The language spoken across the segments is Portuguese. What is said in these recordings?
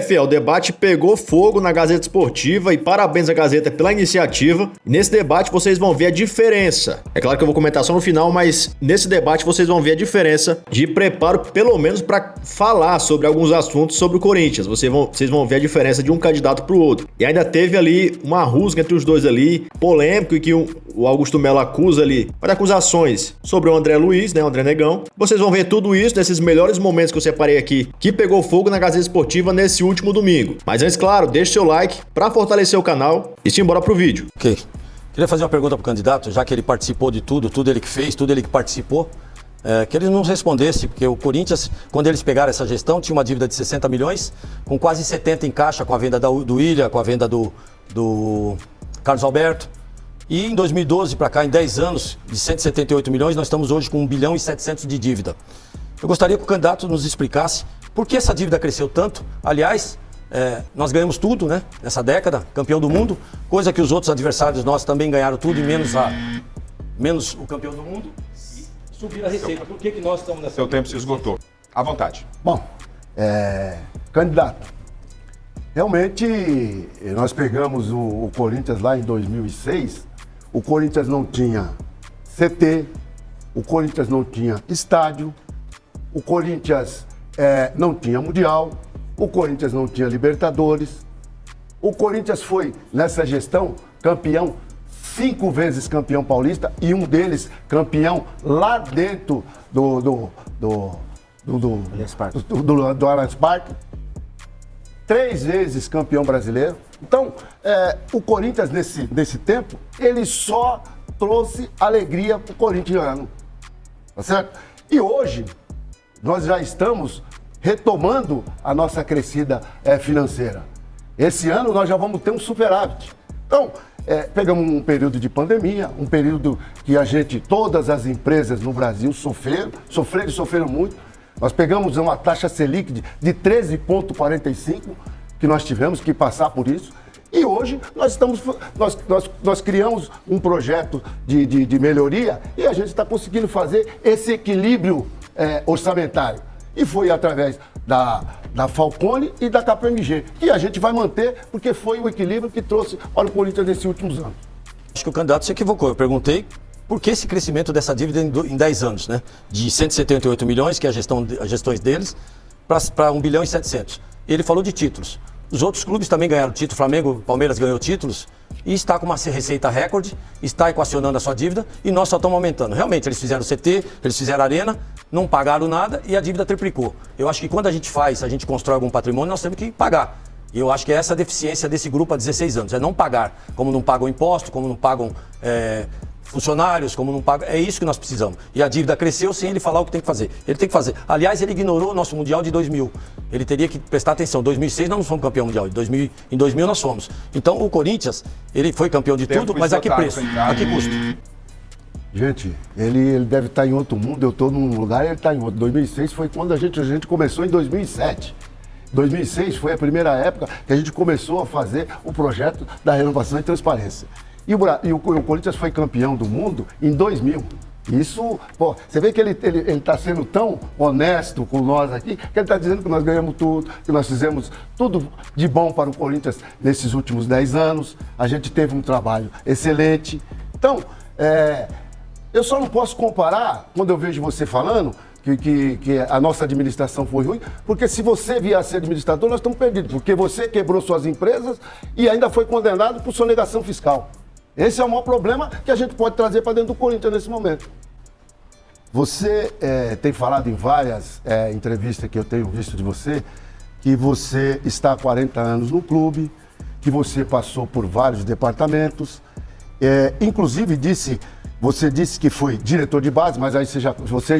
Fiel, o debate pegou fogo na Gazeta Esportiva e parabéns à Gazeta pela iniciativa. Nesse debate vocês vão ver a diferença. É claro que eu vou comentar só no final, mas nesse debate vocês vão ver a diferença de preparo, pelo menos para falar sobre alguns assuntos sobre o Corinthians. Vocês vão ver a diferença de um candidato para o outro. E ainda teve ali uma rusga entre os dois ali, polêmico, e que o Augusto Melo acusa ali, faz acusações sobre o André Luiz, né, o André Negão. Vocês vão ver tudo isso nesses melhores momentos que eu separei aqui, que pegou fogo na Gazeta Esportiva nesse último domingo. Mas antes, claro, deixe seu like para fortalecer o canal e simbora pro vídeo. Ok. Queria fazer uma pergunta pro candidato, já que ele participou de tudo ele que fez, tudo ele que participou, que ele nos respondesse, porque o Corinthians, quando eles pegaram essa gestão, tinha uma dívida de 60 milhões, com quase 70 em caixa, com a venda do Willian, com a venda do Carlos Alberto. E em 2012 para cá, em 10 anos, de 178 milhões, nós estamos hoje com 1 bilhão e 700 de dívida. Eu gostaria que o candidato nos explicasse por que essa dívida cresceu tanto. Aliás, nós ganhamos tudo, né, nessa década, campeão do mundo, coisa que os outros adversários nossos também ganharam tudo, e menos o campeão do mundo, e subir a receita. Por que nós estamos nessa... Seu tempo se esgotou. À vontade. Bom, candidato, realmente nós pegamos o Corinthians lá em 2006, o Corinthians não tinha CT, o Corinthians não tinha estádio, o Corinthians não tinha Mundial, o Corinthians não tinha Libertadores. O Corinthians foi, nessa gestão, campeão, 5 vezes campeão paulista, e um deles campeão lá dentro do Allianz Parque. 3 vezes campeão brasileiro. Então, o Corinthians, nesse tempo, ele só trouxe alegria para o corintiano. Tá certo? E hoje, nós já estamos retomando a nossa crescida financeira. Esse ano nós já vamos ter um superávit. Então, pegamos um período de pandemia, um período que todas as empresas no Brasil sofreram muito. Nós pegamos uma taxa Selic de 13,45, que nós tivemos que passar por isso. E hoje nós criamos um projeto de melhoria, e a gente está conseguindo fazer esse equilíbrio orçamentário. E foi através da Falcone e da KPMG, que a gente vai manter, porque foi o equilíbrio que trouxe para o Corinthians nesses últimos anos. Acho que o candidato se equivocou. Eu perguntei por que esse crescimento dessa dívida em 10 anos, né? De 178 milhões, que é as gestões deles, para 1 bilhão e 700. Ele falou de títulos. Os outros clubes também ganharam título, Flamengo, Palmeiras ganhou títulos, e está com uma receita recorde, está equacionando a sua dívida, e nós só estamos aumentando. Realmente, eles fizeram CT, eles fizeram Arena, não pagaram nada e a dívida triplicou. Eu acho que quando a gente constrói algum patrimônio, nós temos que pagar. E eu acho que é essa a deficiência desse grupo há 16 anos, é não pagar. Como não pagam imposto, como não pagam funcionários, como não pagam, é isso que nós precisamos. E a dívida cresceu sem ele falar o que tem que fazer. Ele tem que fazer. Aliás, ele ignorou o nosso Mundial de 2000. Ele teria que prestar atenção. Em 2006 nós não fomos campeão mundial, em 2000 nós fomos. Então o Corinthians, ele foi campeão de tudo, mas a que preço? A que custo? Gente, ele deve estar em outro mundo, eu estou num lugar e ele está em outro. 2006 foi quando a gente começou em 2007. 2006 foi a primeira época que a gente começou a fazer o projeto da renovação e transparência. E o Corinthians foi campeão do mundo em 2000. Isso, você vê que ele está sendo tão honesto com nós aqui, que ele está dizendo que nós ganhamos tudo, que nós fizemos tudo de bom para o Corinthians nesses últimos 10 anos. A gente teve um trabalho excelente. Então, eu só não posso comparar, quando eu vejo você falando, que a nossa administração foi ruim, porque se você vier a ser administrador, nós estamos perdidos, porque você quebrou suas empresas e ainda foi condenado por sonegação fiscal. Esse é o maior problema que a gente pode trazer para dentro do Corinthians nesse momento. Você tem falado em várias entrevistas que eu tenho visto de você, que você está há 40 anos no clube, que você passou por vários departamentos, inclusive você disse que foi diretor de base, mas aí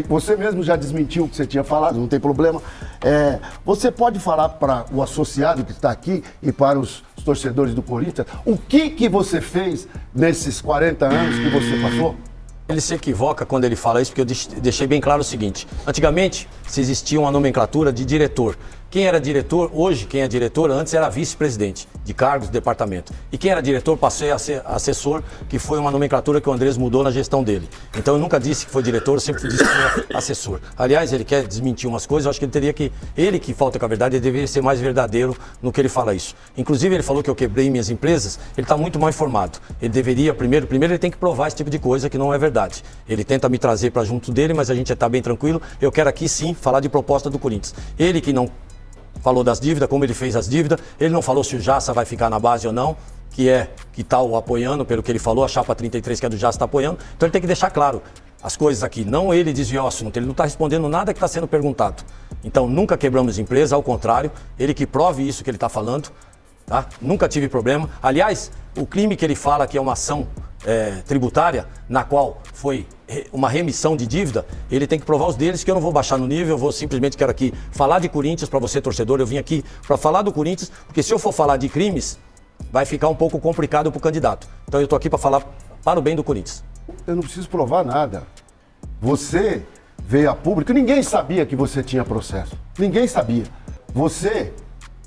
você mesmo já desmentiu o que você tinha falado, não tem problema. Você pode falar para o associado que está aqui e para os torcedores do Corinthians o que você fez nesses 40 anos que você passou? Ele se equivoca quando ele fala isso, porque eu deixei bem claro o seguinte. Antigamente, se existia uma nomenclatura de diretor. Quem era diretor, hoje quem é diretor, antes era vice-presidente de cargos do departamento. E quem era diretor passei a ser assessor, que foi uma nomenclatura que o Andrés mudou na gestão dele. Então eu nunca disse que foi diretor, eu sempre disse que foi assessor. Aliás, ele quer desmentir umas coisas, eu acho que ele teria que, ele que falta com a verdade, ele deveria ser mais verdadeiro no que ele fala isso. Inclusive ele falou que eu quebrei minhas empresas, ele está muito mal informado. Ele deveria, primeiro ele tem que provar esse tipo de coisa que não é verdade. Ele tenta me trazer para junto dele, mas a gente está bem tranquilo. Eu quero aqui sim falar de proposta do Corinthians. Ele que não falou das dívidas, como ele fez as dívidas, ele não falou se o Jassa vai ficar na base ou não, que está o apoiando, pelo que ele falou, a chapa 33 que é do Jassa está apoiando, então ele tem que deixar claro as coisas aqui, não ele desviou o assunto, ele não está respondendo nada que está sendo perguntado. Então nunca quebramos empresa, ao contrário, ele que prove isso que ele está falando, tá? Nunca tive problema. Aliás, o crime que ele fala que é uma ação tributária, na qual foi uma remissão de dívida, ele tem que provar os deles, que eu não vou baixar no nível, eu vou simplesmente quero aqui falar de Corinthians para você, torcedor. Eu vim aqui para falar do Corinthians, porque se eu for falar de crimes, vai ficar um pouco complicado para o candidato. Então eu estou aqui para falar para o bem do Corinthians. Eu não preciso provar nada. Você veio a público, ninguém sabia que você tinha processo. Ninguém sabia. Você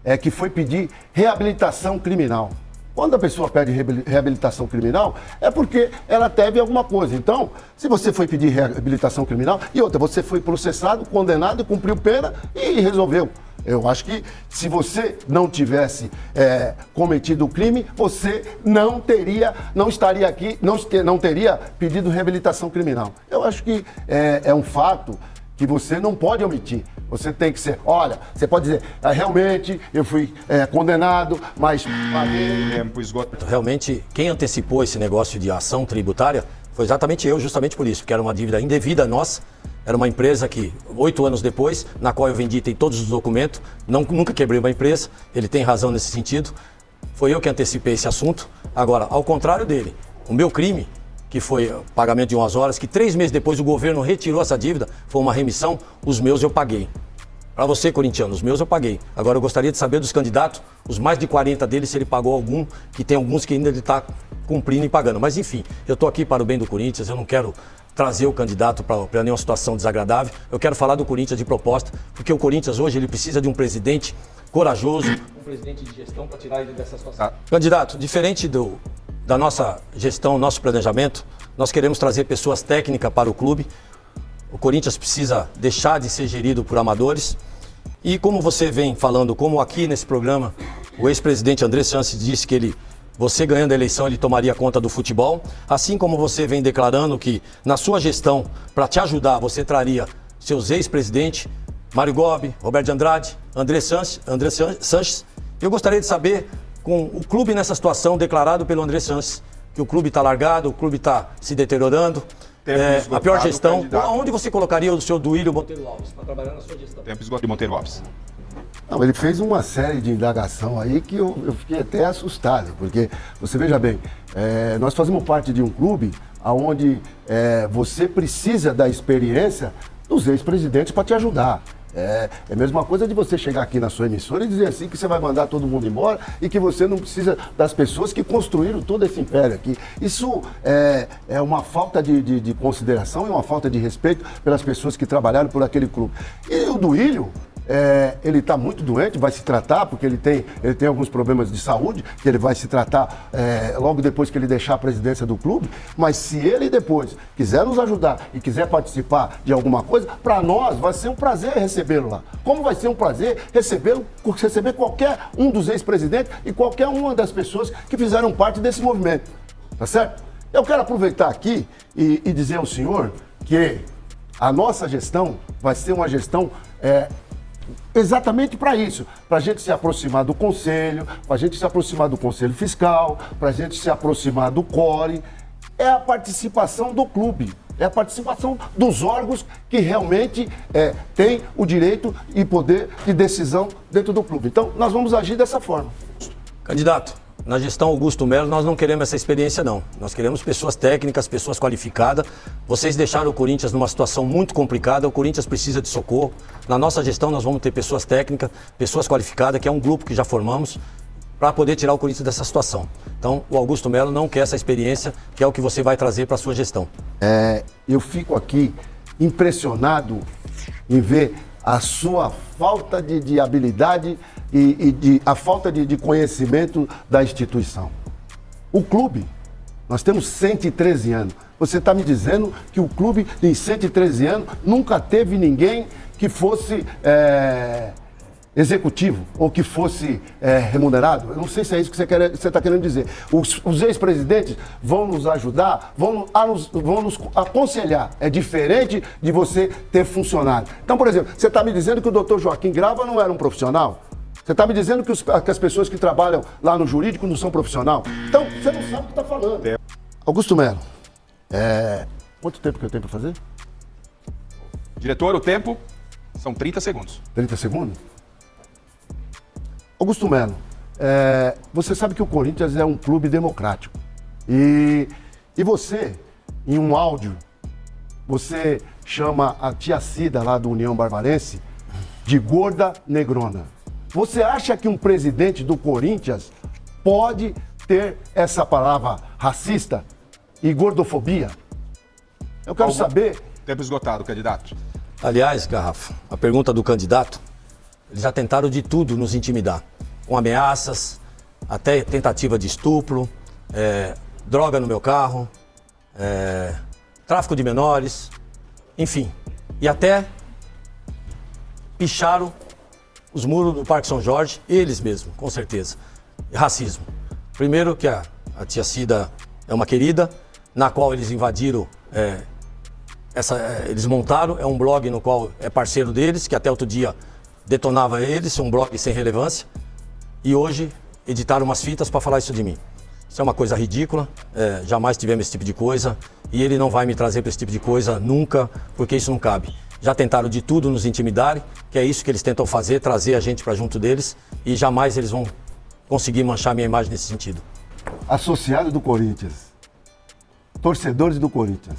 é que foi pedir reabilitação criminal. Quando a pessoa pede reabilitação criminal, é porque ela teve alguma coisa. Então, se você foi pedir reabilitação criminal, e outra, você foi processado, condenado, cumpriu pena e resolveu. Eu acho que se você não tivesse cometido o crime, você não estaria aqui, não teria pedido reabilitação criminal. Eu acho que é um fato que você não pode omitir. Você tem que ser, olha, você pode dizer, realmente eu fui condenado, mas Tempo esgotado. Realmente, quem antecipou esse negócio de ação tributária foi exatamente eu, justamente por isso, porque era uma dívida indevida nossa. Era uma empresa que, 8 anos depois, na qual eu vendi, tem todos os documentos, nunca quebrei uma empresa, ele tem razão nesse sentido. Foi eu que antecipei esse assunto. Agora, ao contrário dele, o meu crime, que foi o pagamento de 1 horas, que 3 meses depois o governo retirou essa dívida, foi uma remissão, os meus eu paguei. Para você, corintiano, os meus eu paguei. Agora eu gostaria de saber dos candidatos, os mais de 40 deles, se ele pagou algum, que tem alguns que ainda ele está cumprindo e pagando. Mas enfim, eu estou aqui para o bem do Corinthians, eu não quero trazer o candidato para nenhuma situação desagradável. Eu quero falar do Corinthians de proposta, porque o Corinthians hoje ele precisa de um presidente corajoso, um presidente de gestão para tirar ele dessa situação. Candidato, diferente da nossa gestão, nosso planejamento, nós queremos trazer pessoas técnicas para o clube. O Corinthians precisa deixar de ser gerido por amadores. E como você vem falando, como aqui nesse programa, o ex-presidente Andrés Sanches disse que você ganhando a eleição, ele tomaria conta do futebol. Assim como você vem declarando que na sua gestão, para te ajudar, você traria seus ex-presidentes, Mário Gobi, Roberto de Andrade, Andrés Sanches. Eu gostaria de saber, com o clube nessa situação declarado pelo Andrés Sanches, que o clube está largado, o clube está se deteriorando, a pior gestão, onde você colocaria o seu Duílio Monteiro Alves para trabalhar na sua gestão? Tempo esgotado de Monteiro Alves. Não, ele fez uma série de indagação aí que eu fiquei até assustado, porque você veja bem, nós fazemos parte de um clube onde você precisa da experiência dos ex-presidentes para te ajudar. É a mesma coisa de você chegar aqui na sua emissora e dizer assim que você vai mandar todo mundo embora e que você não precisa das pessoas que construíram todo esse império aqui. Isso é uma falta de consideração e uma falta de respeito pelas pessoas que trabalharam por aquele clube. E o Duílio, ele está muito doente, vai se tratar, porque ele tem alguns problemas de saúde, que ele vai se tratar logo depois que ele deixar a presidência do clube, mas se ele depois quiser nos ajudar e quiser participar de alguma coisa, para nós vai ser um prazer recebê-lo lá. Como vai ser um prazer receber qualquer um dos ex-presidentes e qualquer uma das pessoas que fizeram parte desse movimento, tá certo? Eu quero aproveitar aqui e dizer ao senhor que a nossa gestão vai ser uma gestão exatamente para isso, para a gente se aproximar do Conselho, para a gente se aproximar do Conselho Fiscal, para a gente se aproximar do CORE. É a participação do clube, é a participação dos órgãos que realmente têm o direito e poder de decisão dentro do clube. Então, nós vamos agir dessa forma. Candidato, na gestão Augusto Melo, nós não queremos essa experiência, não. Nós queremos pessoas técnicas, pessoas qualificadas. Vocês deixaram o Corinthians numa situação muito complicada, o Corinthians precisa de socorro. Na nossa gestão, nós vamos ter pessoas técnicas, pessoas qualificadas, que é um grupo que já formamos, para poder tirar o Corinthians dessa situação. Então, o Augusto Melo não quer essa experiência, que é o que você vai trazer para a sua gestão. Eu fico aqui impressionado em ver a sua falta de habilidade e a falta de conhecimento da instituição. O clube, nós temos 113 anos. Você está me dizendo que o clube, em 113 anos, nunca teve ninguém que fosse executivo ou que fosse remunerado? Eu não sei se é isso que você está querendo dizer. Os ex-presidentes vão nos ajudar, vão nos aconselhar. É diferente de você ter funcionário. Então, por exemplo, você está me dizendo que o doutor Joaquim Grava não era um profissional? Você está me dizendo que as pessoas que trabalham lá no jurídico não são profissionais? Então, você não sabe o que está falando. Augusto Melo, quanto tempo que eu tenho para fazer? Diretor, o tempo são 30 segundos. 30 segundos? Augusto Melo, você sabe que o Corinthians é um clube democrático. E você, em um áudio, você chama a tia Cida lá do União Barbarense de gorda negrona. Você acha que um presidente do Corinthians pode ter essa palavra racista e gordofobia? Eu quero saber... Tempo esgotado, candidato. Aliás, Garrafa, a pergunta do candidato, eles já tentaram de tudo nos intimidar. Com ameaças, até tentativa de estupro, droga no meu carro, tráfico de menores, enfim. E até picharam os muros do Parque São Jorge, eles mesmos, com certeza. E racismo. Primeiro que a tia Cida é uma querida, na qual eles invadiram, eles montaram, é um blog no qual é parceiro deles, que até outro dia detonava eles, um blog sem relevância, e hoje editaram umas fitas para falar isso de mim. Isso é uma coisa ridícula, jamais tivemos esse tipo de coisa, e ele não vai me trazer para esse tipo de coisa nunca, porque isso não cabe. Já tentaram de tudo nos intimidarem, que é isso que eles tentam fazer, trazer a gente para junto deles, e jamais eles vão conseguir manchar minha imagem nesse sentido. Associados do Corinthians, torcedores do Corinthians,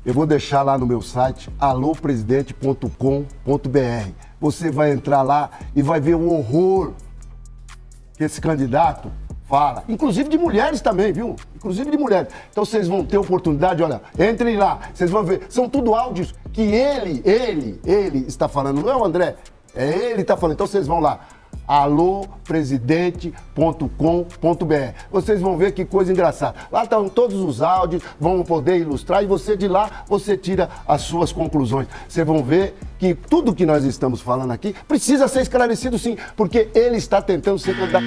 eu vou deixar lá no meu site alopresidente.com.br. Você vai entrar lá e vai ver o horror que esse candidato fala, inclusive de mulheres também, viu? Inclusive de mulheres. Então vocês vão ter oportunidade, olha, entrem lá, vocês vão ver. São tudo áudios que ele está falando, não é o André, é ele que está falando. Então vocês vão lá, alopresidente.com.br. Vocês vão ver que coisa engraçada. Lá estão todos os áudios, vão poder ilustrar e você de lá, você tira as suas conclusões. Vocês vão ver que tudo que nós estamos falando aqui precisa ser esclarecido sim, porque ele está tentando ser candidato.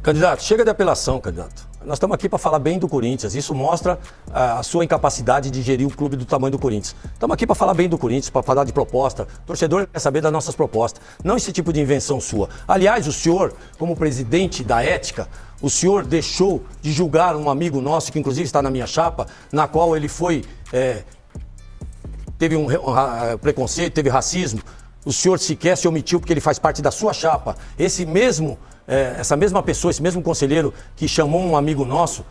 Candidato, chega de apelação, candidato. Nós estamos aqui para falar bem do Corinthians. Isso mostra a sua incapacidade de gerir o clube do tamanho do Corinthians. Estamos aqui para falar bem do Corinthians, para falar de proposta. O torcedor quer saber das nossas propostas, não esse tipo de invenção sua. Aliás, o senhor, como presidente da Ética, o senhor deixou de julgar um amigo nosso, que inclusive está na minha chapa, na qual ele foi... teve um preconceito, teve racismo. O senhor sequer se omitiu porque ele faz parte da sua chapa. Essa mesma pessoa, esse mesmo conselheiro que chamou um amigo nosso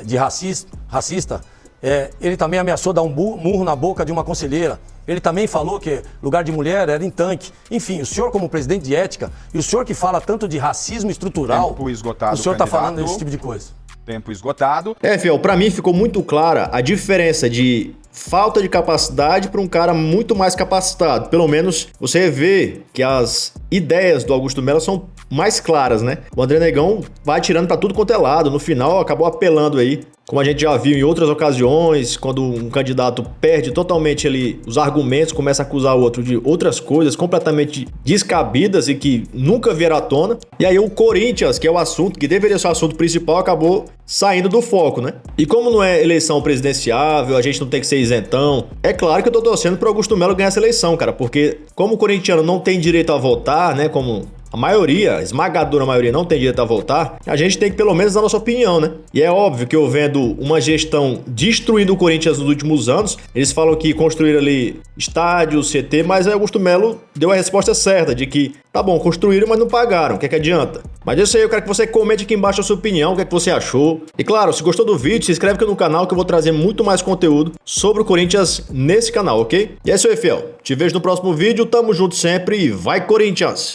de racista, ele também ameaçou dar um murro na boca de uma conselheira. Ele também falou que lugar de mulher era em tanque. Enfim, o senhor como presidente de Ética, e o senhor que fala tanto de racismo estrutural, Tempo esgotado, o senhor está candidato. falando desse tipo de coisa. Tempo esgotado. Fiel, pra mim ficou muito clara a diferença de falta de capacidade para um cara muito mais capacitado. Pelo menos você vê que as ideias do Augusto Melo são mais claras, né? O André Negão vai atirando pra tudo quanto é lado. No final, acabou apelando aí, como a gente já viu em outras ocasiões, quando um candidato perde totalmente ali os argumentos, começa a acusar o outro de outras coisas completamente descabidas e que nunca vieram à tona. E aí o Corinthians, que é o assunto, que deveria ser o assunto principal, acabou saindo do foco, né? E como não é eleição presidenciável, a gente não tem que ser isentão, é claro que eu tô torcendo pro Augusto Melo ganhar essa eleição, cara, porque como o corintiano não tem direito a votar, né, como a maioria, a esmagadora maioria não tem direito a votar, a gente tem que pelo menos dar nossa opinião, né? E é óbvio que eu vendo uma gestão destruindo o Corinthians nos últimos anos, eles falam que construíram ali estádio, CT, mas Augusto Melo deu a resposta certa, de que tá bom, construíram, mas não pagaram, o que é que adianta? Mas isso aí, eu quero que você comente aqui embaixo a sua opinião, o que é que você achou. E claro, se gostou do vídeo, se inscreve aqui no canal que eu vou trazer muito mais conteúdo sobre o Corinthians nesse canal, ok? E é isso aí, fiel. Te vejo no próximo vídeo, tamo junto sempre e vai Corinthians!